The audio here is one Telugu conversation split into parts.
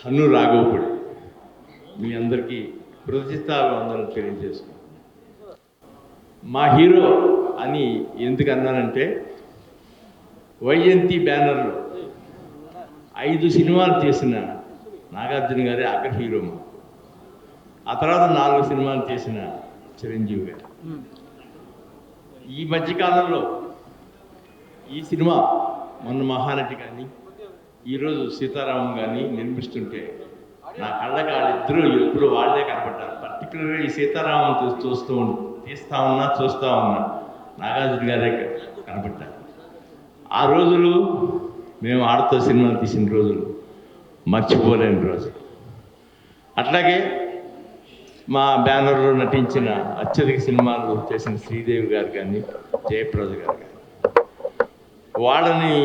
హను రాఘవపుడి మీ అందరికీ కృతజ్ఞతాభివందనలు తెలియజేసుకున్నాను. మా హీరో అని ఎందుకు అన్నానంటే వైజయంతి బ్యానర్లో 5 సినిమాలు చేసిన నాగార్జున గారే అగ్ర హీరో. ఆ తర్వాత 4 సినిమాలు చేసిన చిరంజీవి గారు. ఈ మధ్యకాలంలో ఈ సినిమా మొన్న మహానటి కానీ ఈరోజు సీతారామం కానీ నిర్మిస్తుంటే నా కళ్ళకి వాళ్ళిద్దరూ ఎప్పుడు వాళ్ళే కనపడ్డారు. పర్టికులర్గా ఈ సీతారామం చూస్తూ ఉన్నా నాగార్జున గారే కనపడ్డారు. ఆ రోజులు మేము ఆడతో సినిమాలు తీసిన రోజులు మర్చిపోలేని రోజు. అట్లాగే మా బ్యానర్లో నటించిన అత్యధిక సినిమాలు చేసిన శ్రీదేవి గారు కానీ జయప్రద గారు కానీ వాళ్ళని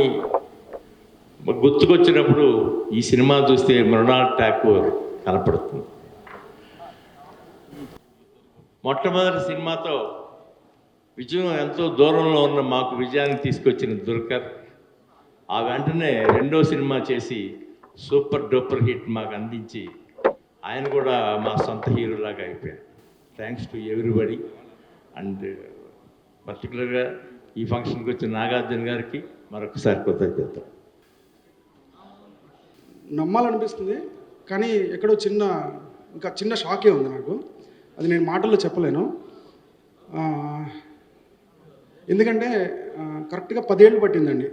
గుర్తుకొచ్చినప్పుడు ఈ సినిమా చూస్తే మృణాల్ ఠాకూర్ కనపడుతుంది. మొట్టమొదటి సినిమాతో విజయం ఎంతో దూరంలో ఉన్న మాకు విజయాన్ని తీసుకొచ్చిన దుల్కర్ ఆ వెంటనే రెండో సినిమా చేసి సూపర్ డూపర్ హిట్ మాకు అందించి ఆయన కూడా మా సొంత హీరోలాగా అయిపోయారు. Thanks to everybody. అండ్ పర్టికులర్గా ఈ ఫంక్షన్కి వచ్చిన నాగార్జున గారికి మరొకసారి కృతజ్ఞత. నమ్మాలనిపిస్తుంది కానీ ఎక్కడో చిన్న షాకే ఉంది నాకు. అది నేను మాటల్లో చెప్పలేను. ఎందుకంటే కరెక్ట్గా 10 ఏళ్ళు పట్టిందండి.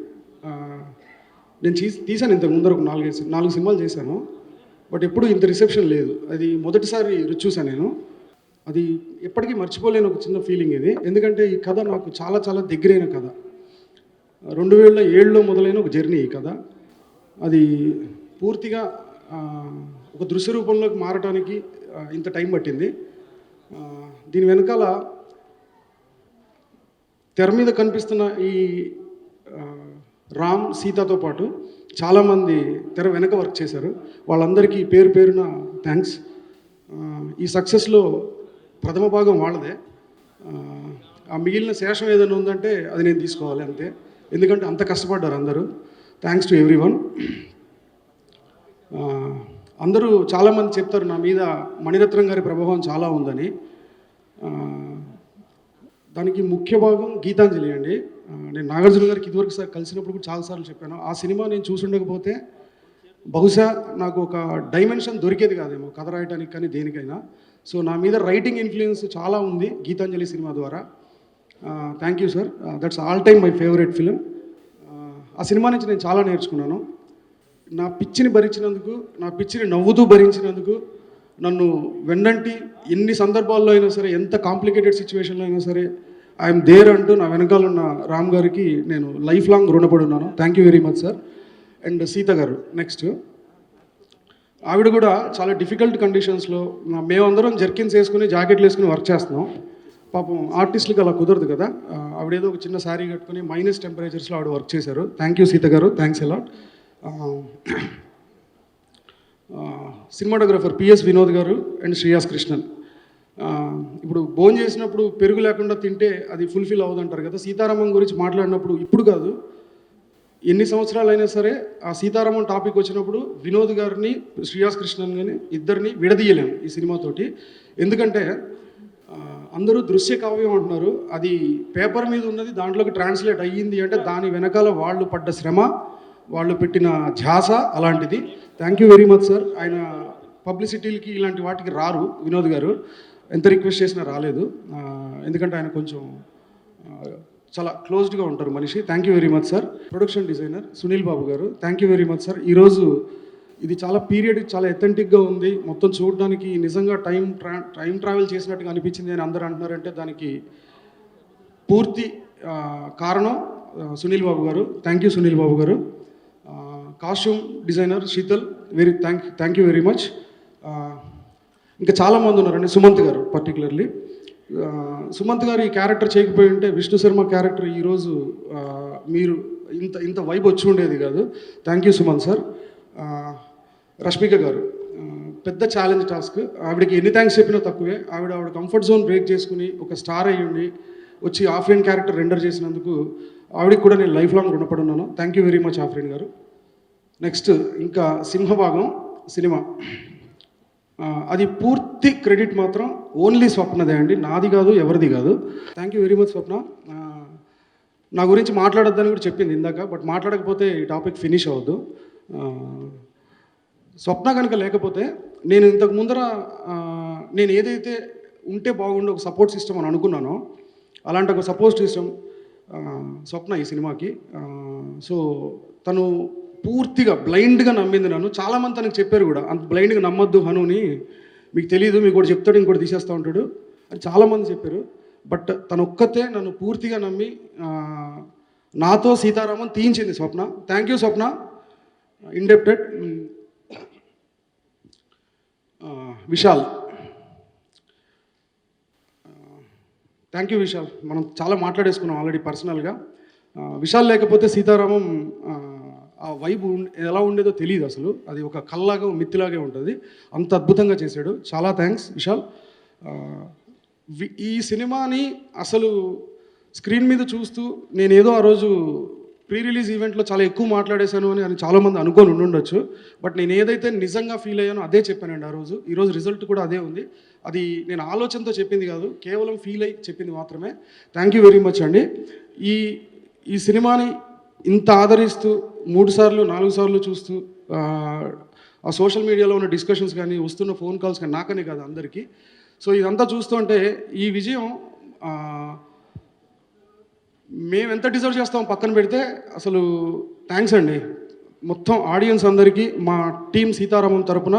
నేను తీశాను ఇంతకు ముందర ఒక 4 సినిమాలు చేశాను. బట్ ఎప్పుడు ఇంత రిసెప్షన్ లేదు. అది మొదటిసారి రుచి చూశాను నేను. అది ఎప్పటికీ మర్చిపోలేని ఒక చిన్న ఫీలింగ్ ఇది. ఎందుకంటే ఈ కథ నాకు చాలా చాలా దగ్గరైన కథ. 2007లో మొదలైన ఒక జర్నీ ఈ కథ. అది పూర్తిగా ఒక దృశ్య రూపంలోకి మారటానికి ఇంత టైం పట్టింది. దీని వెనకాల తెర మీద కనిపిస్తున్న ఈ రామ్ సీతతో పాటు చాలామంది తెర వెనక వర్క్ చేశారు. వాళ్ళందరికీ పేరు పేరున థ్యాంక్స్. ఈ సక్సెస్లో ప్రథమ భాగం వాళ్ళదే. ఆ మిగిలిన శేషం ఏదైనా ఉందంటే అది నేను తీసుకోవాలి అంతే. ఎందుకంటే అంత కష్టపడ్డారు అందరూ. Thanks to everyone. అందరూ చాలామంది చెప్తారు నా మీద మణిరత్నం గారి ప్రభావం చాలా ఉందని. దానికి ముఖ్య భాగం గీతాంజలి అండి. నేను నాగార్జున గారికి ఇదివరకు కలిసినప్పుడు కూడా చాలాసార్లు చెప్పాను. ఆ సినిమా నేను చూసి ఉండకపోతే బహుశా నాకు ఒక డైమెన్షన్ దొరికేది కాదేమో కథ రాయడానికి కానీ దేనికైనా. సో నా మీద రైటింగ్ ఇన్ఫ్లుయెన్స్ చాలా ఉంది గీతాంజలి సినిమా ద్వారా. Thank you sir. That's all time my favourite film. ఆ సినిమా నుంచి నేను చాలా నేర్చుకున్నాను. నా పిచ్చిని భరించినందుకు, నా పిచ్చిని నవ్వుతూ భరించినందుకు, నన్ను వెన్నంటి ఎన్ని సందర్భాల్లో అయినా సరే, ఎంత కాంప్లికేటెడ్ సిచ్యువేషన్లో అయినా సరే ఐఎమ్ దేర్ అంటూ నా వెనకాల ఉన్న రామ్ గారికి నేను లైఫ్ లాంగ్ రుణపడి ఉన్నాను. Thank you very much sir. And Sita గారు నెక్స్ట్. ఆవిడ కూడా చాలా డిఫికల్ట్ కండిషన్స్లో మేమందరం జర్కిన్స్ వేసుకుని జాకెట్లు వేసుకుని వర్క్ చేస్తున్నాం. పాపం ఆర్టిస్టులకి అలా కుదరదు కదా. ఆవిడేదో ఒక చిన్న శారీ కట్టుకుని మైనస్ టెంపరేచర్స్లో ఆవిడ వర్క్ చేశారు. థ్యాంక్ యూ సీత గారు. Thanks a lot. Cinematographer PS Vinod గారు అండ్ శ్రీయాస్ కృష్ణన్. ఇప్పుడు భోజనం చేసినప్పుడు పెరుగు లేకుండా తింటే అది ఫుల్ఫిల్ అవ్వదంటారు కదా. సీతారామం గురించి మాట్లాడినప్పుడు ఇప్పుడు కాదు, ఎన్ని సంవత్సరాలైనా సరే ఆ సీతారామం టాపిక్ వచ్చినప్పుడు వినోద్ గారిని శ్రీయాస్ కృష్ణన్ గారిని ఇద్దరిని విడదీయలేము ఈ సినిమాతోటి. ఎందుకంటే అందరూ దృశ్య కావ్యం అంటున్నారు. అది పేపర్ మీద ఉన్నది దాంట్లోకి ట్రాన్స్లేట్ అయ్యింది అంటే దాని వెనకాల వాళ్ళు పడ్డ శ్రమ, వాళ్ళు పెట్టిన ధ్యాస అలాంటిది. Thank you very much sir. ఆయన పబ్లిసిటీలకి ఇలాంటి వాటికి రారు వినోద్ గారు. ఎంత రిక్వెస్ట్ చేసినా రాలేదు. ఎందుకంటే ఆయన కొంచెం చాలా క్లోజ్డ్గా ఉంటారు మనిషి. Thank you very much sir. Production designer Sunil Babu garu, thank you very much sir. ఈరోజు ఇది చాలా పీరియడ్, చాలా ఎథెంటిక్గా ఉంది. మొత్తం చూడడానికి నిజంగా టైం ట్రావెల్ చేసినట్టుగా అనిపించింది అని అందరూ అంటున్నారంటే దానికి పూర్తి కారణం సునీల్ బాబు గారు. థ్యాంక్ యూ సునీల్ బాబు గారు. Costume designer Sheetal, thank you very much. ఇంకా చాలామంది ఉన్నారండి. సుమంత్ గారు పర్టికులర్లీ. సుమంత్ గారు ఈ క్యారెక్టర్ చేయకపోయి ఉంటే విష్ణు శర్మ క్యారెక్టర్ ఈరోజు మీరు ఇంత వైబ్ వచ్చి ఉండేది కాదు. Thank you Sumanth sir. Rashmika గారు, పెద్ద ఛాలెంజ్ టాస్క్. ఆవిడకి ఎన్ని థ్యాంక్స్ చెప్పినా తక్కువే. ఆవిడ కంఫర్ట్ జోన్ బ్రేక్ చేసుకుని ఒక స్టార్ అయ్యండి వచ్చి ఆఫ్రీన్ క్యారెక్టర్ రెండర్ చేసినందుకు ఆవిడకి కూడా నేను లైఫ్ లాంగ్ రుణపడి ఉన్నాను. Thank you very much Afreen గారు. నెక్స్ట్ ఇంకా సింహభాగం సినిమా అది పూర్తి క్రెడిట్ మాత్రం ఓన్లీ స్వప్నదే అండి, నాది కాదు, ఎవరిది కాదు. థ్యాంక్ యూ వెరీ మచ్ స్వప్న. నా గురించి మాట్లాడొద్దని కూడా చెప్పింది ఇందాక, బట్ మాట్లాడకపోతే ఈ టాపిక్ ఫినిష్ అవ్వద్దు. స్వప్న కనుక లేకపోతే నేను ఇంతకు ముందర నేను ఏదైతే ఉంటే బాగుండే ఒక సపోర్ట్ సిస్టమ్ అని అనుకున్నానో అలాంటి ఒక సపోర్ట్ సిస్టమ్ స్వప్న ఈ సినిమాకి. సో తను పూర్తిగా బ్లైండ్గా నమ్మింది నన్ను. చాలామంది తనకు చెప్పారు కూడా, అంత బ్లైండ్గా నమ్మొద్దు హనుని, మీకు తెలియదు, మీకు కూడా చెప్తాడు ఇంకోటి తీసేస్తూ ఉంటాడు అని చాలామంది చెప్పారు. బట్ తను ఒక్కతే నన్ను పూర్తిగా నమ్మి నాతో సీతారామన్ తీయించింది Swapna. Thank you Swapna, indebted. Vishal, thank you Vishal. మనం చాలా మాట్లాడేసుకున్నాం ఆల్రెడీ పర్సనల్గా. విశాల్ లేకపోతే సీతారామం ఆ వైబ్ ఎలా ఉండేదో తెలియదు అసలు. అది ఒక కల్లాగా మిత్తిలాగే ఉంటుంది, అంత అద్భుతంగా చేశాడు. చాలా థ్యాంక్స్ విశాల్. ఈ సినిమాని అసలు స్క్రీన్ మీద చూస్తూ నేనేదో ఆ రోజు ప్రీ రిలీజ్ ఈవెంట్లో చాలా ఎక్కువ మాట్లాడేశాను అని చాలామంది అనుకొని ఉండుండొచ్చు. బట్ నేను ఏదైతే నిజంగా ఫీల్ అయ్యానో అదే చెప్పానండి ఆ రోజు. ఈరోజు రిజల్ట్ కూడా అదే ఉంది. అది నేను ఆలోచనతో చెప్పింది కాదు, కేవలం ఫీల్ అయ్యి చెప్పింది మాత్రమే. థ్యాంక్ యూ వెరీ మచ్ అండి. ఈ సినిమాని ఇంత ఆదరిస్తూ 3 సార్లు 4 సార్లు చూస్తూ ఆ సోషల్ మీడియాలో ఉన్న డిస్కషన్స్ కానీ, వస్తున్న ఫోన్ కాల్స్ కానీ, నాకనే కాదు అందరికీ. సో ఇదంతా చూస్తుంటే ఈ విజయం మేము ఎంత డిజర్వ్ చేస్తాం పక్కన పెడితే, అసలు థ్యాంక్స్ అండి మొత్తం ఆడియన్స్ అందరికీ, మా టీం సీతారామం తరపున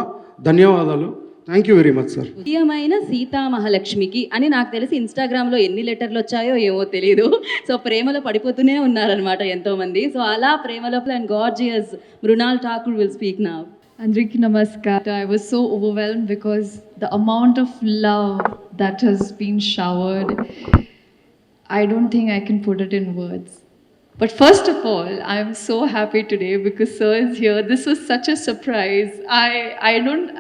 ధన్యవాదాలు. Thank you very much sir. ప్రియమైన సీతా మహాలక్ష్మికి అని నాకు తెలిసి ఇన్స్టాగ్రామ్లో ఎన్ని లెటర్లు వచ్చాయో ఏమో తెలియదు. సో ప్రేమలో పడిపోతూనే ఉన్నారనమాట ఎంతోమంది. సో అలా ప్రేమలో and gorgeous Mrunal Thakur will speak now. Andriki namaskar. I was so overwhelmed because the amount of love that has been showered, I don't think I can put it in words. But first of all, I am so happy today because sir is here. This was such a surprise. I don't,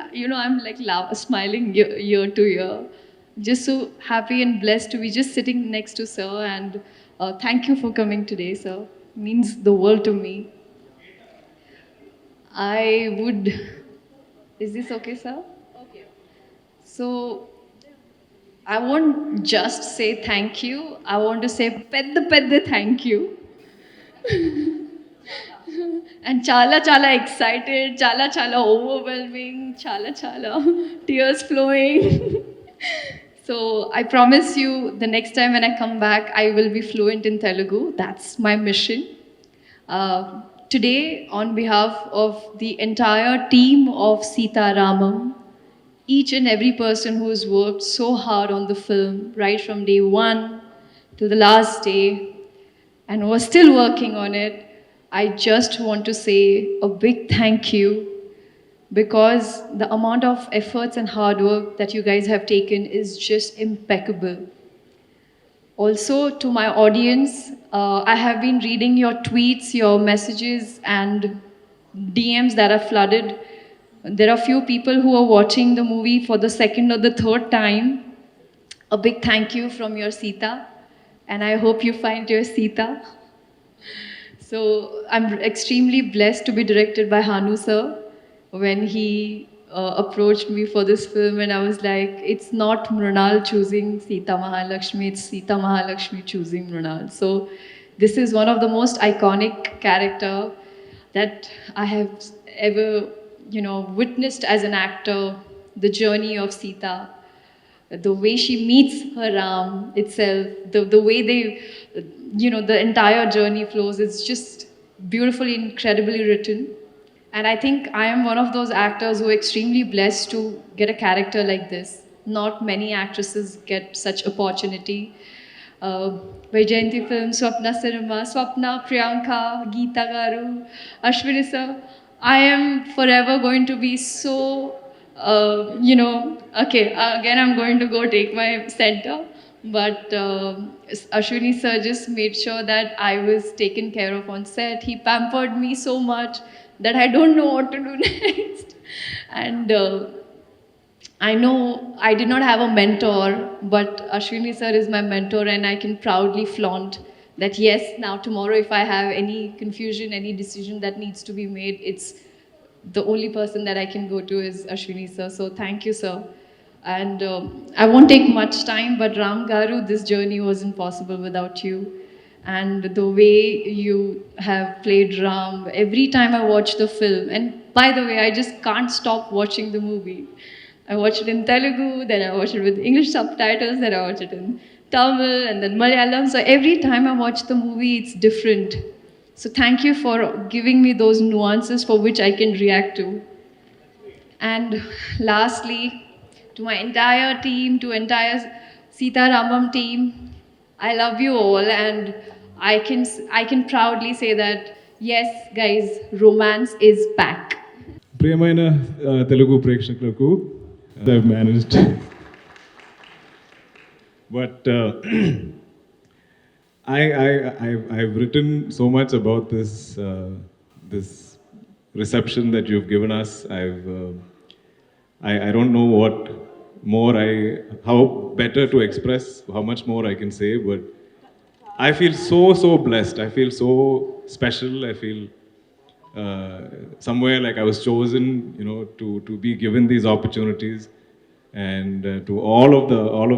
I'm like smiling year to year. Just so happy and blessed to be just sitting next to sir, and thank you for coming today, sir. It means the world to me. I would, is this okay, sir? Okay. So, I won't just say thank you. I want to say pedda thank you. And chala excited, chala overwhelming, chala tears flowing. So I promise you the next time when I come back, I will be fluent in Telugu. That's my mission. Today, on behalf of the entire team of Sita Ramam, each and every person who has worked so hard on the film, right from day one to the last day, and who are still working on it, I just want to say a big thank you, because the amount of efforts and hard work that you guys have taken is just impeccable. Also, to my audience, I have been reading your tweets, your messages, and DMs that are flooded. There are few people who are watching the movie for the second or the third time. A big thank you from your Sita, and I hope you find your Sita. So I'm extremely blessed to be directed by Hanu sir. When he approached me for this film, and I was like, it's not Mrunal choosing Sita Mahalakshmi, it's Sita Mahalakshmi choosing Mrunal. So this is one of the most iconic character that I have ever witnessed as an actor. The journey of Sita, the way she meets her Ram itself, the way they, the entire journey flows, it's just beautifully, incredibly written. And I think I am one of those actors who are extremely blessed to get a character like this. Not many actresses get such opportunity. Vaijayanti Film, Swapna Cinema, Swapna, Priyanka, Geeta Garu, Ashwini sir, I am forever going to be so, okay, again I'm going to go take my center. But Ashwini sir just made sure that I was taken care of on set. He pampered me so much that I don't know what to do next. And I know I did not have a mentor, but Ashwini sir is my mentor, and I can proudly flaunt that yes, now tomorrow if I have any confusion, any decision that needs to be made, it's the only person that I can go to is Ashwini sir. So thank you, sir. And I won't take much time, but Ram Garu, this journey wasn't possible without you. And the way you have played Ram, every time I watch the film, and by the way, I just can't stop watching the movie. I watch it in Telugu, then I watch it with English subtitles, then I watch it in Tamil, and then Malayalam. So every time I watch the movie, it's different. So thank you for giving me those nuances for which I can react to. And lastly, to my entire team, to entire Sita Ramam team, I love you all, and I can proudly say that yes, guys, romance is back. ప్రియమైన తెలుగు ప్రేక్షకులకు I've managed. But I've written so much about this reception that you've given us. I don't know what more how better to express, how much more I can say, but I feel so blessed. I feel so special. I feel somewhere like I was chosen, to be given these opportunities. And to all of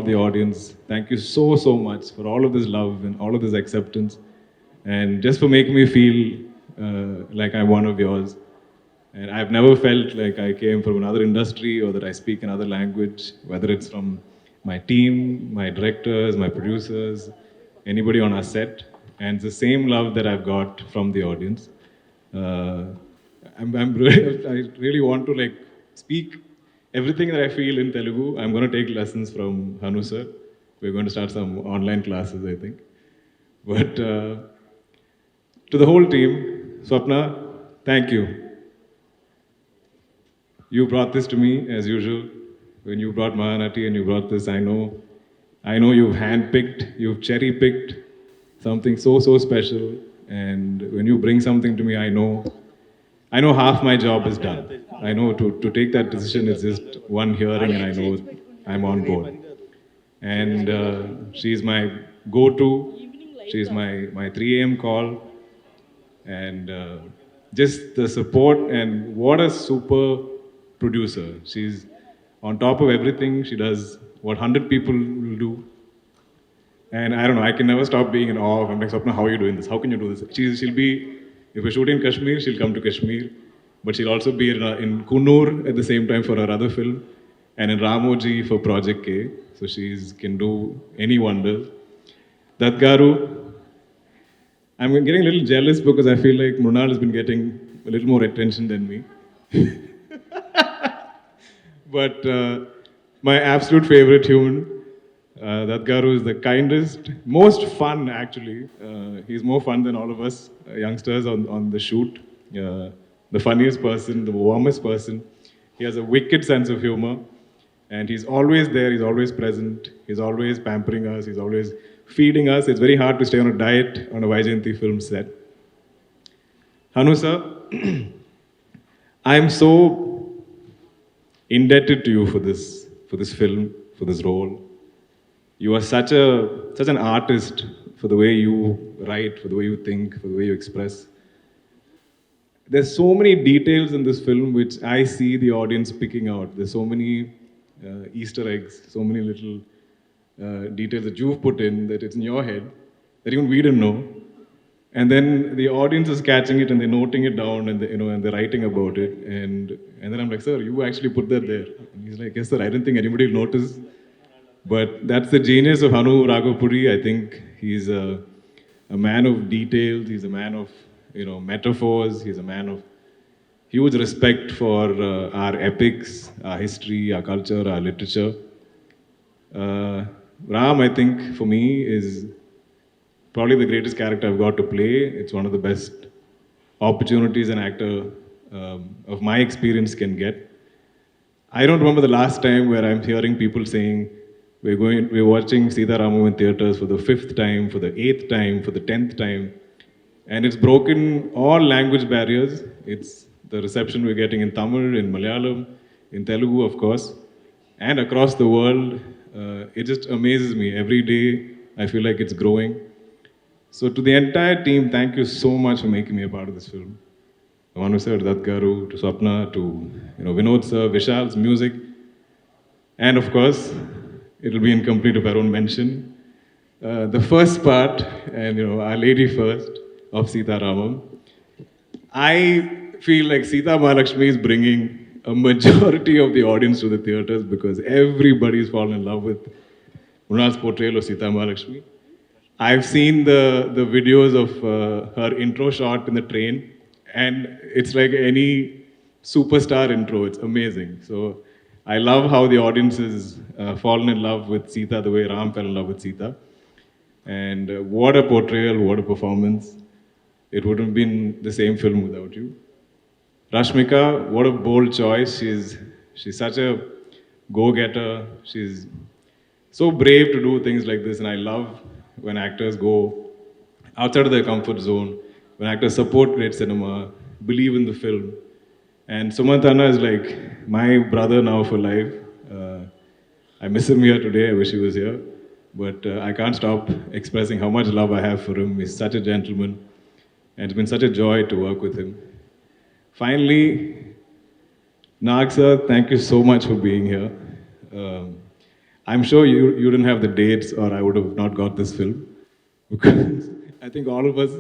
the audience, thank you so much for all of this love and all of this acceptance, and just for making me feel like I'm one of yours. And I've never felt like I came from another industry or that I speak another language, whether it's from my team, my directors, my producers, anybody on our set. And it's the same love that I've got from the audience. I really want to speak everything that I feel in Telugu. I'm going to take lessons from Hanu sir. We're going to start some online classes, I think. But to the whole team, Swapna, thank you. You brought this to me as usual. When you brought Mahanati and you brought this, I know you've handpicked, you've cherry-picked something so special. And when you bring something to me, I know half my job is done. I know to take that decision is just one hearing, and I know I'm on board. And she's my go-to. She's my 3 a.m. call. And just the support, and what a super producer. She's on top of everything. She does what 100 people will do. And I don't know, I can never stop being in awe. I'm like, Swapna, how are you doing this? How can you do this? She'll be, if we're shooting in Kashmir, she'll come to Kashmir. But she'll also be in Kunur at the same time for her other film, and in Ramoji for Project K. So she can do any wonders. That Garu, I'm getting a little jealous because I feel like Mrunal has been getting a little more attention than me. But my absolute favorite human, that Garu is the kindest, most fun actually. He's more fun than all of us youngsters on the shoot. The funniest person, the warmest person. He has a wicked sense of humor, and he's always there, he's always present, he's always pampering us, he's always feeding us. It's very hard to stay on a diet on a Vaijayanti film set. Hanu sir, I am so indebted to you for this film, for this role. You are such an artist for the way you write, for the way you think, for the way you express. There's so many details in this film which I see the audience picking out. There's so many Easter eggs, so many little details that you've put in that it's in your head that even we didn't know. And then the audience is catching it and they're noting it down, and they're writing about it. And then I'm like, sir, you actually put that there. And he's like, yes sir, I didn't think anybody will notice. But that's the genius of Hanu Raghupuri. I think he's a man of details. He's a man of metaphors. He's a man of huge respect for our epics, our history, our culture, our literature. Ram, I think, for me, is probably the greatest character I've got to play. It's one of the best opportunities an actor of my experience can get. I don't remember the last time where I'm hearing people saying, we're watching Sita Ramam in theaters for the 5th time, for the 8th time, for the 10th time. And it's broken all language barriers. It's the reception we're getting in Tamil, in Malayalam, in Telugu, of course, and across the world. It just amazes me. Every day, I feel like it's growing. So to the entire team, thank you so much for making me a part of this film. Manu sir, Dutt garu, to Swapna, to Vinod sir, Vishal's music, and of course, it'll be incomplete if I don't mention the first part, and Our Lady First of Sita Ramam. I feel like Sita Mahalakshmi is bringing a majority of the audience to the theatres because everybody's fallen in love with Mrunal's portrayal of Sita Mahalakshmi. I've seen the videos of her intro shot in the train, and it's like any superstar intro. It's amazing. So I love how the audience has fallen in love with Sita the way Ram fell in love with Sita. And what a portrayal, what a performance. It wouldn't have been the same film without you. Rashmika, what a bold choice. She's such a go-getter. She's so brave to do things like this, and I love when actors go outside of their comfort zone, when actors support great cinema, believe in the film. And Sumantana is like my brother now for life. I miss him here today. I wish he was here. But I can't stop expressing how much love I have for him. He's such a gentleman. And it's been such a joy to work with him. Finally, Nag sir, thank you so much for being here. I'm sure you didn't have the dates or I would have not got this film. Because I think all of us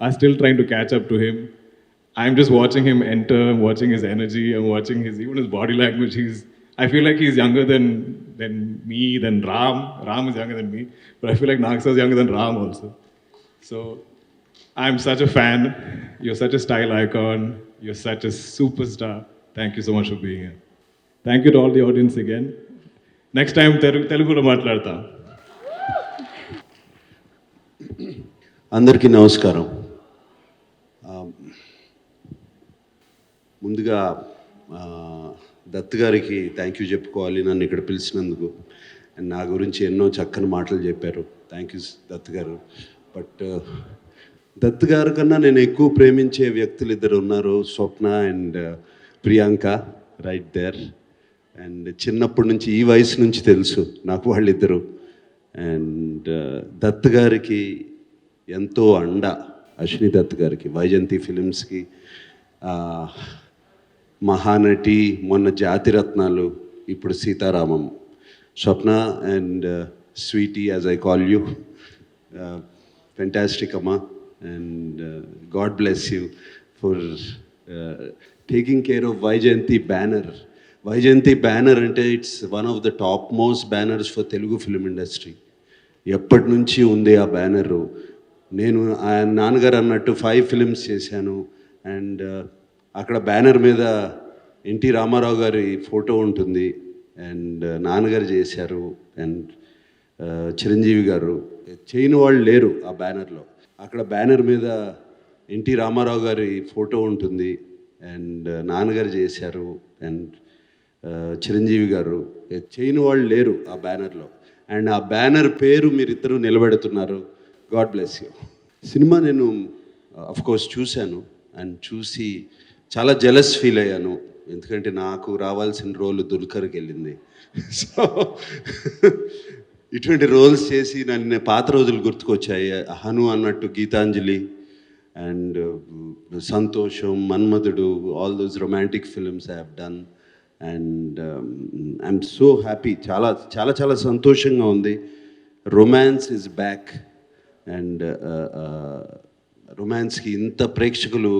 are still trying to catch up to him. I'm just watching him enter, I'm watching his energy, I'm watching even his body language. I feel like he's younger than me, than Ram. Ram is younger than me, but I feel like Nag sir is younger than Ram also. So I'm such a fan. You're such a style icon. You're such a superstar. Thank you so much for being here. Thank you to all the audience again. Next time, Telugu lo matladta. అందరికీ నమస్కారం. ముందుగా దత్ గారికి థ్యాంక్ యూ చెప్పుకోవాలి నన్ను ఇక్కడ పిలిచినందుకు. అండ్ నా గురించి ఎన్నో చక్కని మాటలు చెప్పారు. థ్యాంక్ యూ దత్ గారు. బట్ దత్ గారి కన్నా నేను ఎక్కువ ప్రేమించే వ్యక్తులు ఇద్దరు ఉన్నారు, Swapna and Priyanka, right there. And చిన్నప్పటి నుంచి ఈ వయసు నుంచి తెలుసు నాకు వాళ్ళిద్దరు. అండ్ దత్ గారికి ఎంతో అండ, అశ్విని దత్ గారికి, వైజయంతి ఫిలిమ్స్కి, మహానటి, మొన్న జాతిరత్నాలు, ఇప్పుడు Sitaramam. Swapna and Sweety, as I call you, fantastic అమ్మా. And God bless you for taking care of Vaijayanti banner. Vaijayanti banner ante it's one of the top most banners for Telugu film industry. ఎప్పటి నుంచి ఉంది ఆ బ్యానరు. నేను నాన్నగారు అన్నట్టు 5 ఫిల్మ్స్ చేశాను. అండ్ అక్కడ బ్యానర్ మీద ఎన్టీ రామారావు గారి ఫోటో ఉంటుంది. అండ్ నాన్నగారు చేశారు. అండ్ చిరంజీవి గారు చేయని వాళ్ళు లేరు ఆ బ్యానర్లో. అక్కడ బ్యానర్ మీద ఎన్టీ రామారావు గారి ఫోటో ఉంటుంది. అండ్ నాన్నగారు చేశారు. అండ్ చిరంజీవి గారు చేయని వాళ్ళు లేరు ఆ బ్యానర్లో. అండ్ ఆ బ్యానర్ పేరు మీరిద్దరూ నిలబెడుతున్నారు. God bless you. సినిమా నేను అఫ్కోర్స్ చూశాను. అండ్ చూసి చాలా జెలస్ ఫీల్ అయ్యాను. ఎందుకంటే నాకు రావాల్సిన రోల్ దుల్కర్కి వెళ్ళింది. సో ఇటువంటి రోల్స్ చేసి నన్ను పాత రోజులు గుర్తుకొచ్చాయి. హను అన్నట్టు Geethanjali and Santhosham, Manmadhudu, all those romantic films I have done. And I'm so happy. చాలా చాలా చాలా సంతోషంగా ఉంది. Romance is back. అండ్ రొమాన్స్కి ఇంత ప్రేక్షకులు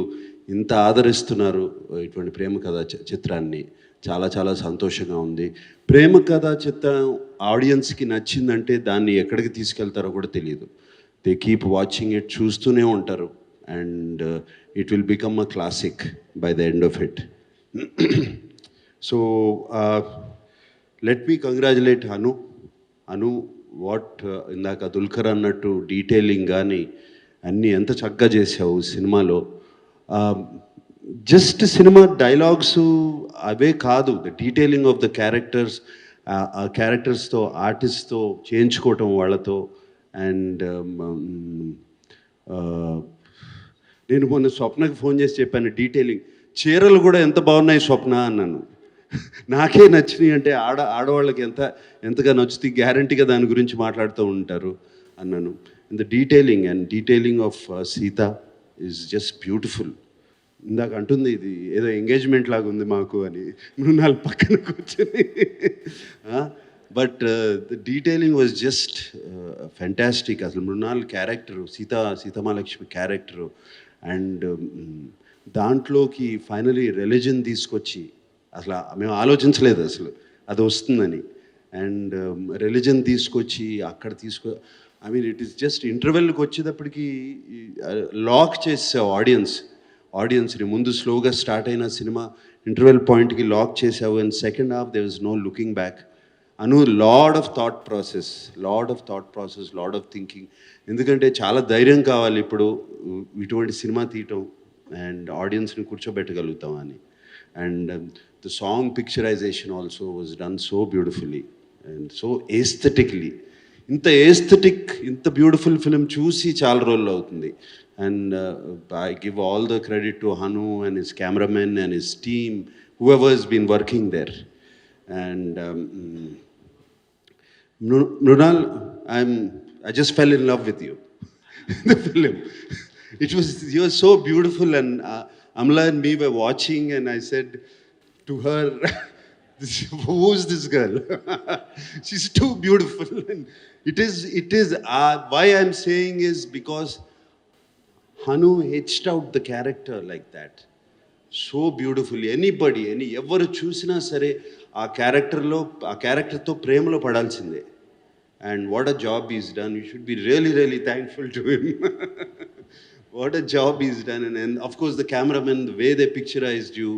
ఇంత ఆదరిస్తున్నారు ఇటువంటి ప్రేమ కథా చిత్రాన్ని. చాలా చాలా సంతోషంగా ఉంది. ప్రేమ కథా చిత్రం ఆడియన్స్కి నచ్చిందంటే దాన్ని ఎక్కడికి తీసుకెళ్తారో కూడా తెలియదు. దే కీప్ వాచింగ్ ఇట్, చూస్తూనే ఉంటారు. And it will become a classic by the end of it. So let me congratulate Anu. What ఇందాక దుల్కర్ అన్నట్టు డీటెయిలింగ్ కానీ అన్నీ ఎంత చక్కగా చేసావు సినిమాలో. జస్ట్ సినిమా డైలాగ్స్ అవే కాదు, the detailing of the characters, ఆ క్యారెక్టర్స్తో ఆర్టిస్ట్తో చేయించుకోవటం వాళ్ళతో. అండ్ నేను మొన్న స్వప్నకి ఫోన్ చేసి చెప్పాను డీటెయిలింగ్. చీరలు కూడా ఎంత బాగున్నాయి స్వప్న అన్నాను. నాకే నచ్చినాయి అంటే ఆడవాళ్ళకి ఎంతగా నచ్చుతాయి, గ్యారంటీగా దాని గురించి మాట్లాడుతూ ఉంటారు అన్నాను. And the detailing of Sita is just beautiful. ఇందాక అంటుంది ఇది ఏదో ఎంగేజ్మెంట్ లాగా ఉంది మాకు అని, మృణాల్ పక్కన కూర్చొని. But the detailing was just fantastic. అసలు Mrunal character, Seethamalakshmi character, and దాంట్లోకి ఫైనలీ రిలీజన్ తీసుకొచ్చి, అసలు మేము ఆలోచించలేదు అసలు అది వస్తుందని, అండ్ రిలీజన్ తీసుకొచ్చి అక్కడ I mean it is just ఇంటర్వెల్కి వచ్చేటప్పటికి లాక్ చేసావు ఆడియన్స్ని. ముందు స్లోగా స్టార్ట్ అయిన సినిమా ఇంటర్వెల్ పాయింట్కి లాక్ చేసావు, and second half there was no looking back. Lot of thought process, lot of thinking. ఎందుకంటే చాలా ధైర్యం కావాలి ఇప్పుడు ఇటువంటి సినిమా తీయటం అండ్ ఆడియన్స్ని కూర్చోబెట్టగలుగుతాం అని. And the song picturisation also was done so beautifully and so aesthetically. ఇంత బ్యూటిఫుల్ ఫిలిం చూసి చాలా రోజులు అవుతుంది. And I give all the credit to Hanu and his cameraman and his team, whoever has been working there. And Mrunal, I just fell in love with you. The film, you were so beautiful, and Amla and me were watching, and I said to her, who's this girl? She's too beautiful. And it is why I'm saying is because Hanu etched out the character like that so beautifully. ఎవరు చూసినా సరే ఆ క్యారెక్టర్తో ప్రేమలో పడాల్సిందే. And what a job is done. You should be really thankful to him. What a job is done. And of course the cameraman, the way they picturised you,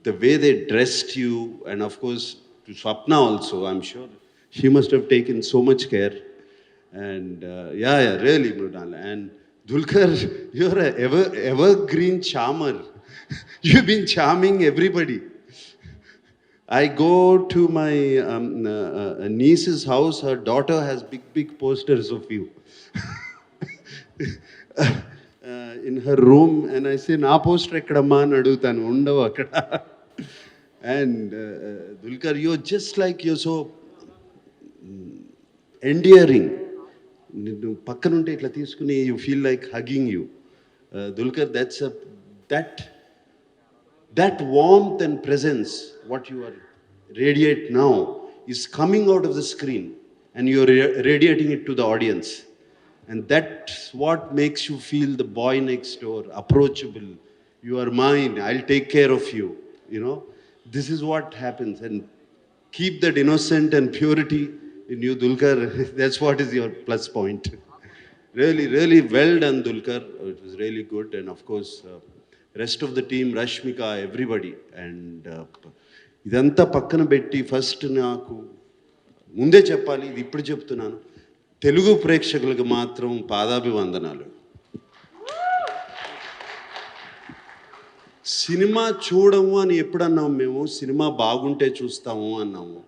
the way they dressed you, and of course to Swapna also, I'm sure she must have taken so much care. And yeah, really Mrunal. And Dulquer, you're a evergreen charmer. You've been charming everybody. I go to my niece's house, her daughter has big posters of you in her room, and I say, na poster ekkadamma ani adugutanu, undavu akkada. And Dulquer, you're just like, you're so endearing. నిన్ను పక్కనుంటే ఇట్లా తీసుకుని you feel like hugging you. Dulquer, that warmth and presence, what you are radiate now, is coming out of the screen, and you're radiating it to the audience. And that's what makes you feel the boy next door, approachable. You are mine, I'll take care of you, you know. This is what happens. And keep that innocent and purity in you, Dulquer. That's what is your plus point. Really well done, Dulquer. It was really good. And of course, rest of the team, Rashmika, everybody. And ఇదంతా పక్కన పెట్టి ఫస్ట్ నాకు ముందే చెప్పాలి, ఇది ఇప్పుడు చెప్తున్నాను, తెలుగు ప్రేక్షకులకు మాత్రం పాదాభివందనాలు. సినిమా చూడము అని ఎప్పుడన్నాము మేము? సినిమా బాగుంటే చూస్తాము అన్నాము,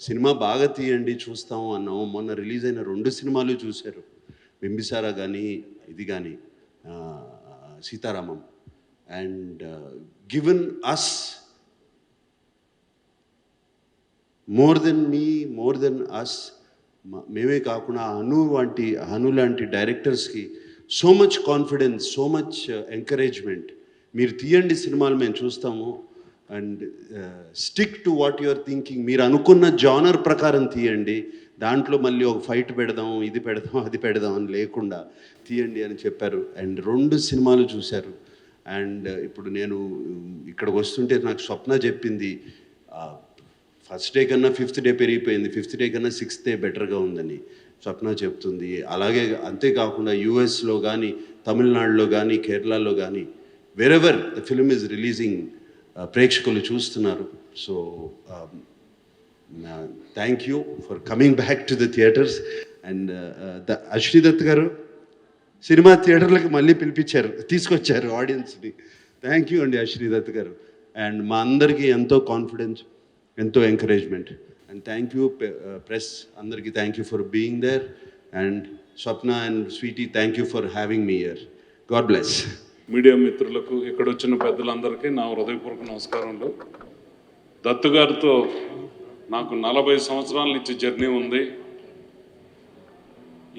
సినిమా బాగా తీయండి చూస్తాము అన్నాము. మొన్న రిలీజ్ అయిన 2 సినిమాలు చూశారు, బింబిసారా కానీ ఇది కానీ Sitaramam. And given us more than me, more than us, మేమే కాకుండా హను లాంటి డైరెక్టర్స్కి so much confidence, so much encouragement. మీరు తీయండి సినిమాలు, మేము చూస్తాము, and stick to what you are thinking. మీరు అనుకున్న జానర్ ప్రకారం తీయండి, దాంట్లో మళ్ళీ ఒక ఫైట్ పెడదాం, ఇది పెడదాం, అది పెడదాం అని లేకుండా తీయండి అని చెప్పారు. అండ్ 2 సినిమాలు చూశారు. అండ్ ఇప్పుడు నేను ఇక్కడికి వస్తుంటే నాకు స్వప్న చెప్పింది, ఫస్ట్ డే కన్నా 5th డే పెరిగిపోయింది, 5th డే కన్నా 6th డే బెటర్గా ఉందని స్వప్న చెప్తుంది. అలాగే అంతేకాకుండా యూఎస్లో కానీ, తమిళనాడులో కానీ, కేరళలో కానీ, wherever the film is releasing, ప్రేక్షకులు చూస్తున్నారు. So thank you for coming back to the theatres. And Ashwidutt garu సినిమా థియేటర్లకు మళ్ళీ తీసుకొచ్చారు ఆడియన్స్ని. థ్యాంక్ యూ అండి అశ్విదత్ గారు. అండ్ మా అందరికీ ఎంతో కాన్ఫిడెన్స్, ఎంతో encouragement. And thank you press అందరికీ, thank you for being there. And Swapna and Sweety, thank you for having me here. God bless. Media మిత్రులకు, ఇక్కడ వచ్చిన పెద్దలందరికీ నా హృదయపూర్వక నమస్కారములు. దత్తు గారితో నాకు 40 సంవత్సరాల నుంచి జర్నీ ఉంది.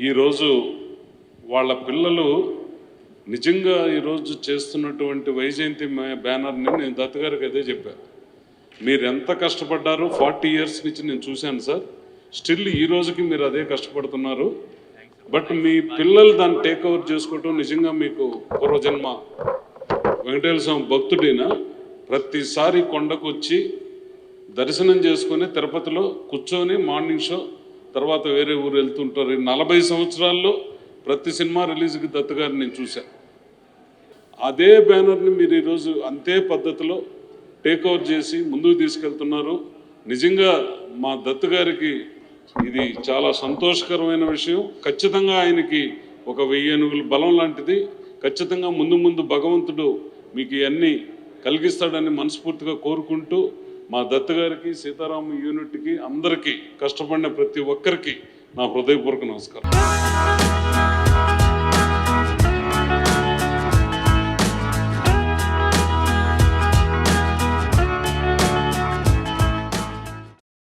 ఈరోజు వాళ్ళ పిల్లలు నిజంగా ఈరోజు చేస్తున్నటువంటి వైజయంతి బ్యానర్ని నేను దత్ గారికి అదే చెప్పాను. మీరు ఎంత కష్టపడ్డారో 40 ఇయర్స్ నుంచి నేను చూశాను సార్. స్టిల్ ఈ రోజుకి మీరు అదే కష్టపడుతున్నారు. బట్ మీ పిల్లలు దాన్ని టేక్ ఓవర్ చేసుకోవటం నిజంగా మీకు పూర్వజన్మ. వెంకటేశ్వర స్వామి భక్తుడైనా ప్రతిసారి కొండకు వచ్చి దర్శనం చేసుకొని తిరుపతిలో కూర్చొని మార్నింగ్ షో తర్వాత వేరే ఊరు వెళ్తుంటారు. 40 సంవత్సరాల్లో ప్రతి సినిమా రిలీజ్కి దత్ గారిని నేను చూశాను. అదే బ్యానర్ని మీరు ఈరోజు అంతే పద్ధతిలో టేక్ ఓవర్ చేసి ముందుకు తీసుకెళ్తున్నారు. నిజంగా మా దత్ గారికి ఇది చాలా సంతోషకరమైన విషయం. ఖచ్చితంగా ఆయనకి ఒక 1000 ఏనుగుల బలం లాంటిది. ఖచ్చితంగా ముందు ముందు భగవంతుడు మీకు ఇవన్నీ కలిగిస్తాడని మనస్ఫూర్తిగా కోరుకుంటూ మా దత్ గారికి, సీతారామ యూనిట్కి, అందరికీ కష్టపడిన ప్రతి ఒక్కరికి నా హృదయపూర్వక నమస్కారం.